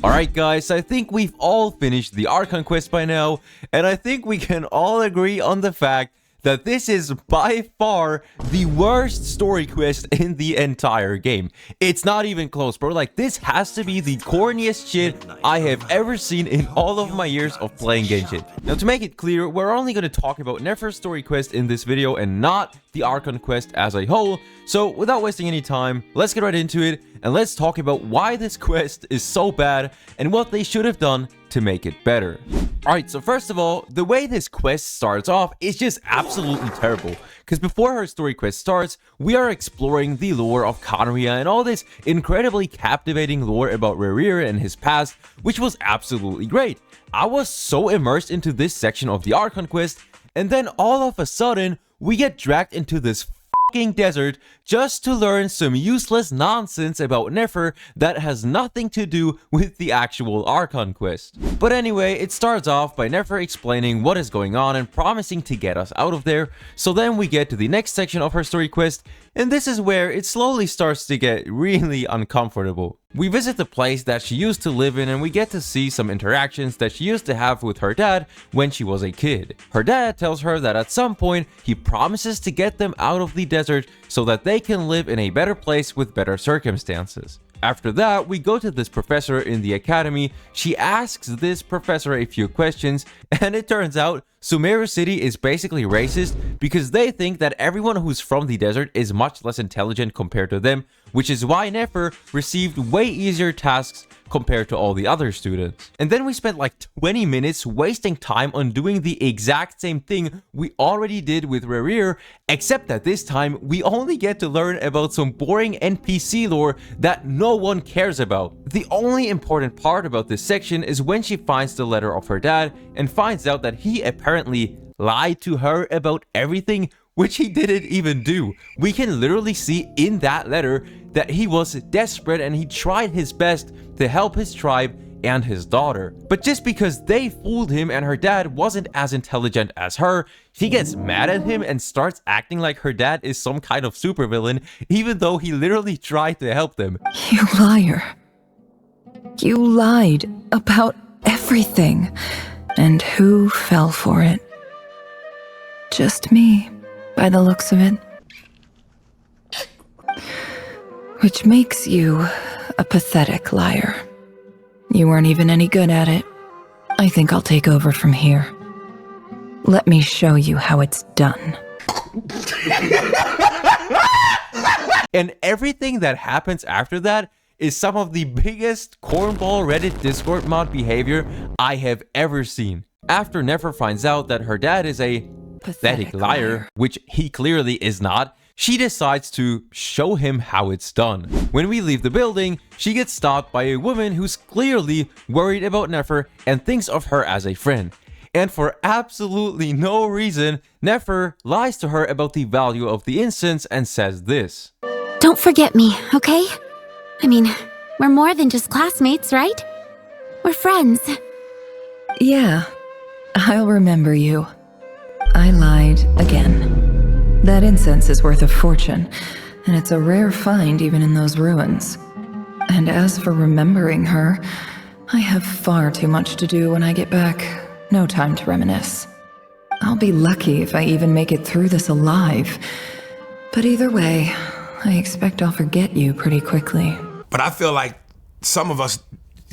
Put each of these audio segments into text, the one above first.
Alright guys, I think we've all finished the Archon Quest by now, and I think we can all agree on the fact that this is by far the worst story quest in the entire game. It's not even close, bro. Like, this has to be the corniest shit I have ever seen in all of my years of playing Genshin. Now, to make it clear, we're only going to talk about Nefer's story quest in this video and not the Archon Quest as a whole. So, without wasting any time, let's get right into it and let's talk about why this quest is so bad and what they should have done to make it better. Alright, so first of all, the way this quest starts off is just absolutely terrible. Because before her story quest starts, we are exploring the lore of Conria and all this incredibly captivating lore about Rerir and his past, which was absolutely great. I was so immersed into this section of the Archon Quest, and then all of a sudden, we get dragged into this fucking desert just to learn some useless nonsense about Nefer that has nothing to do with the actual Archon Quest. But anyway, it starts off by Nefer explaining what is going on and promising to get us out of there. So then we get to the next section of her story quest, and this is where it slowly starts to get really uncomfortable. We visit the place that she used to live in and we get to see some interactions that she used to have with her dad when she was a kid. Her dad tells her that at some point he promises to get them out of the desert so that they can live in a better place with better circumstances. After that, we go to this professor in the academy. She asks this professor a few questions, and it turns out Sumeru City is basically racist because they think that everyone who's from the desert is much less intelligent compared to them, which is why Nefer received way easier tasks compared to all the other students. And then we spent like 20 minutes wasting time on doing the exact same thing we already did with Rerir, except that this time we only get to learn about some boring NPC lore that no one cares about. The only important part about this section is when she finds the letter of her dad and finds out that he apparently lied to her about everything, which he didn't even do. We can literally see in that letter that he was desperate and he tried his best to help his tribe and his daughter. But just because they fooled him and her dad wasn't as intelligent as her, she gets mad at him and starts acting like her dad is some kind of supervillain, even though he literally tried to help them. You liar. You lied about everything. And who fell for it? Just me, by the looks of it. Which makes you a pathetic liar. You weren't even any good at it. I think I'll take over from here. Let me show you how it's done. And everything that happens after that is some of the biggest Cornball Reddit Discord mod behavior I have ever seen. After Nefer finds out that her dad is a pathetic liar, which he clearly is not, she decides to show him how it's done. When we leave the building, she gets stopped by a woman who's clearly worried about Nefer and thinks of her as a friend. And for absolutely no reason, Nefer lies to her about the value of the incense and says this. Don't forget me, okay? I mean, we're more than just classmates, right? We're friends. Yeah, I'll remember you. I lied again. That incense is worth a fortune, and it's a rare find even in those ruins. And as for remembering her, I have far too much to do when I get back. No time to reminisce. I'll be lucky if I even make it through this alive. But either way, I expect I'll forget you pretty quickly. But I feel like some of us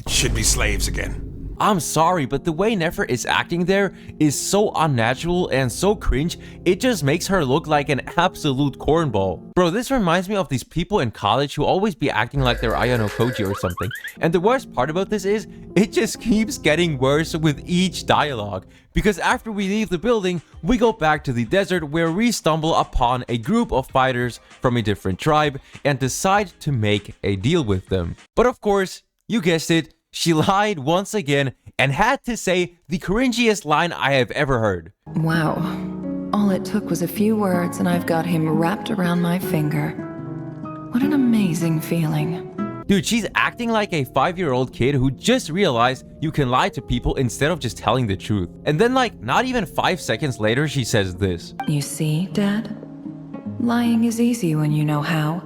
should be slaves again. I'm sorry, but the way Nefer is acting there is so unnatural and so cringe, it just makes her look like an absolute cornball. Bro, this reminds me of these people in college who always be acting like they're Ayano Koji or something. And the worst part about this is, it just keeps getting worse with each dialogue. Because after we leave the building, we go back to the desert where we stumble upon a group of fighters from a different tribe and decide to make a deal with them. But of course, you guessed it, she lied once again and had to say the cringiest line I have ever heard. Wow. All it took was a few words and I've got him wrapped around my finger. What an amazing feeling. Dude, she's acting like a 5-year-old kid who just realized you can lie to people instead of just telling the truth. And then like not even 5 seconds later, she says this. You see, Dad? Lying is easy when you know how.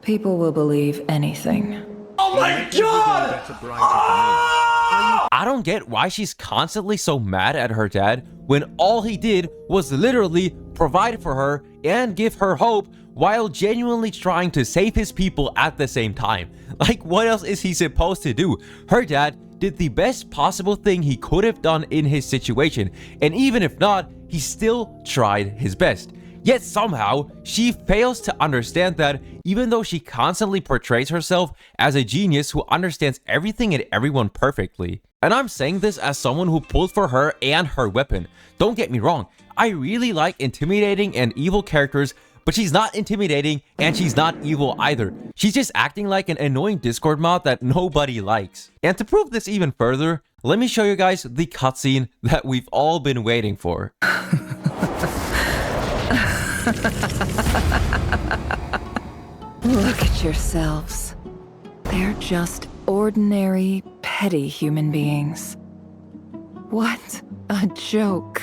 People will believe anything. Oh my god! I don't get why she's constantly so mad at her dad when all he did was literally provide for her and give her hope while genuinely trying to save his people at the same time. Like, what else is he supposed to do? Her dad did the best possible thing he could have done in his situation, and even if not, he still tried his best. Yet somehow, she fails to understand that even though she constantly portrays herself as a genius who understands everything and everyone perfectly. And I'm saying this as someone who pulled for her and her weapon. Don't get me wrong, I really like intimidating and evil characters, but she's not intimidating and she's not evil either. She's just acting like an annoying Discord mod that nobody likes. And to prove this even further, let me show you guys the cutscene that we've all been waiting for. Look at yourselves. They're just ordinary, petty human beings. What a joke.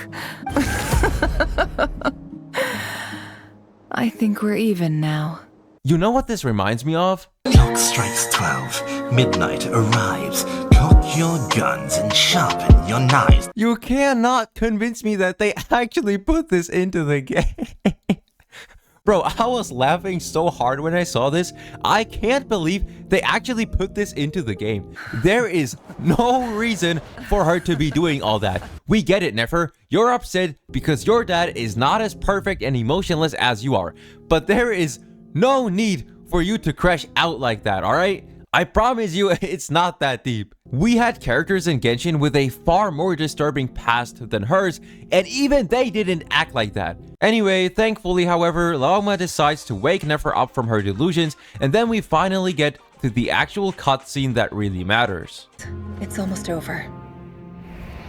I think we're even now. You know what this reminds me of? Clock strikes 12. Midnight arrives. Cock your guns and sharpen your knives. You cannot convince me that they actually put this into the game. Bro, I was laughing so hard when I saw this. I can't believe they actually put this into the game. There is no reason for her to be doing all that. We get it, Nefer. You're upset because your dad is not as perfect and emotionless as you are. But there is no need for you to crash out like that, alright? I promise you, it's not that deep. We had characters in Genshin with a far more disturbing past than hers, and even they didn't act like that. Anyway, thankfully, however, Laoma decides to wake Nefer up from her delusions, and then we finally get to the actual cutscene that really matters. It's almost over.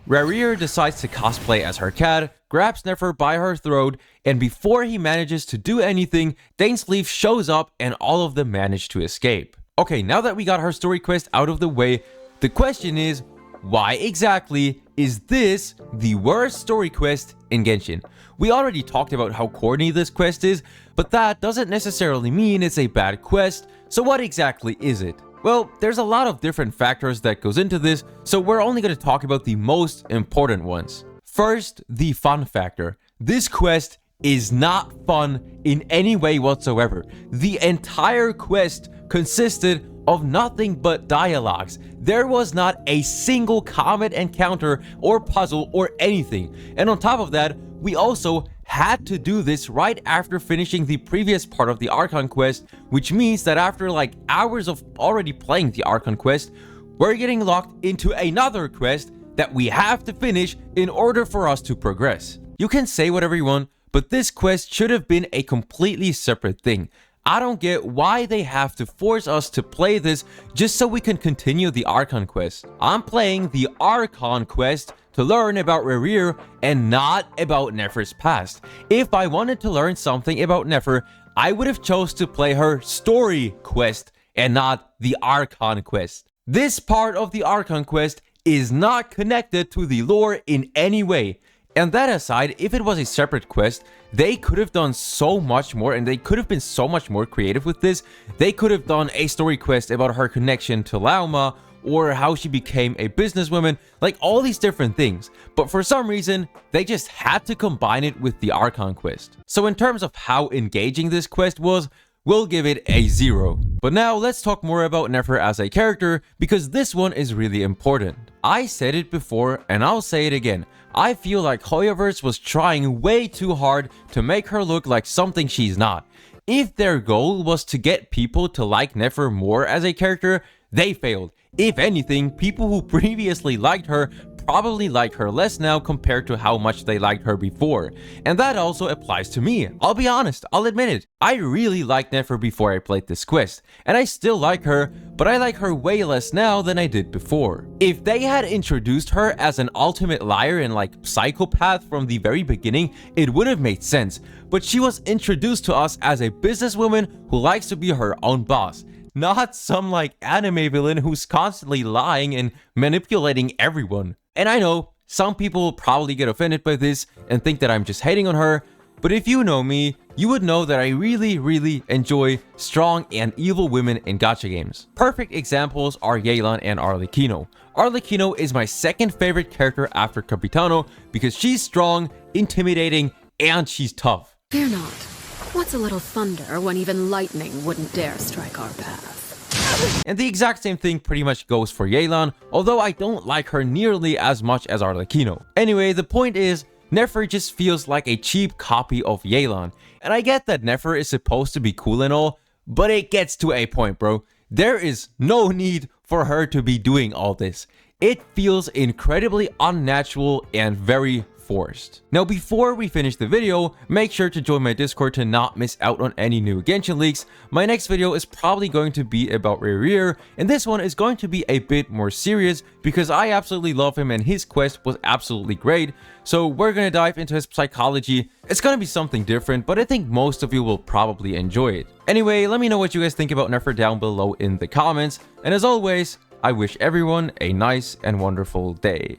Rerir decides to cosplay as her cat, grabs Nefer by her throat, and before he manages to do anything, Dainsleif shows up and all of them manage to escape. Okay, now that we got her story quest out of the way, the question is, why exactly is this the worst story quest in Genshin? We already talked about how corny this quest is, but that doesn't necessarily mean it's a bad quest, so what exactly is it? Well, there's a lot of different factors that goes into this, so we're only going to talk about the most important ones. First, the fun factor. This quest is not fun in any way whatsoever. The entire quest consisted of nothing but dialogues. There was not a single combat encounter or puzzle or anything. And on top of that, we also had to do this right after finishing the previous part of the Archon Quest, which means that after like hours of already playing the Archon Quest, we're getting locked into another quest that we have to finish in order for us to progress. You can say whatever you want, but this quest should have been a completely separate thing. I don't get why they have to force us to play this just so we can continue the Archon Quest. I'm playing the Archon Quest to learn about Rerir and not about Nefer's past. If I wanted to learn something about Nefer, I would have chose to play her story quest and not the Archon Quest. This part of the Archon Quest is not connected to the lore in any way. And that aside, if it was a separate quest, they could have done so much more and they could have been so much more creative with this. They could have done a story quest about her connection to Laoma or how she became a businesswoman, like all these different things. But for some reason, they just had to combine it with the Archon Quest. So in terms of how engaging this quest was, we'll give it a 0. But now let's talk more about Nefer as a character because this one is really important. I said it before and I'll say it again. I feel like Hoyoverse was trying way too hard to make her look like something she's not. If their goal was to get people to like Nefer more as a character, they failed. If anything, people who previously liked her probably like her less now compared to how much they liked her before. And that also applies to me. I'll be honest, I'll admit it. I really liked Nefer before I played this quest, and I still like her, but I like her way less now than I did before. If they had introduced her as an ultimate liar and like psychopath from the very beginning, it would have made sense. But she was introduced to us as a businesswoman who likes to be her own boss. Not some like anime villain who's constantly lying and manipulating everyone. And I know, some people will probably get offended by this and think that I'm just hating on her, but if you know me, you would know that I really enjoy strong and evil women in gacha games. Perfect examples are Yelan and Arlecchino. Arlecchino is my second favorite character after Capitano because she's strong, intimidating, and she's tough. Fear not. What's a little thunder when even lightning wouldn't dare strike our path? And the exact same thing pretty much goes for Yelan, although I don't like her nearly as much as Arlecchino. Anyway, the point is, Nefer just feels like a cheap copy of Yelan. And I get that Nefer is supposed to be cool and all, but it gets to a point, bro. There is no need for her to be doing all this. It feels incredibly unnatural and very forced. Now, before we finish the video, make sure to join my Discord to not miss out on any new Genshin leaks. My next video is probably going to be about Rerir, and this one is going to be a bit more serious because I absolutely love him and his quest was absolutely great. So we're gonna dive into his psychology. It's gonna be something different, but I think most of you will probably enjoy it. Anyway, let me know what you guys think about Nefer down below in the comments, and as always, I wish everyone a nice and wonderful day.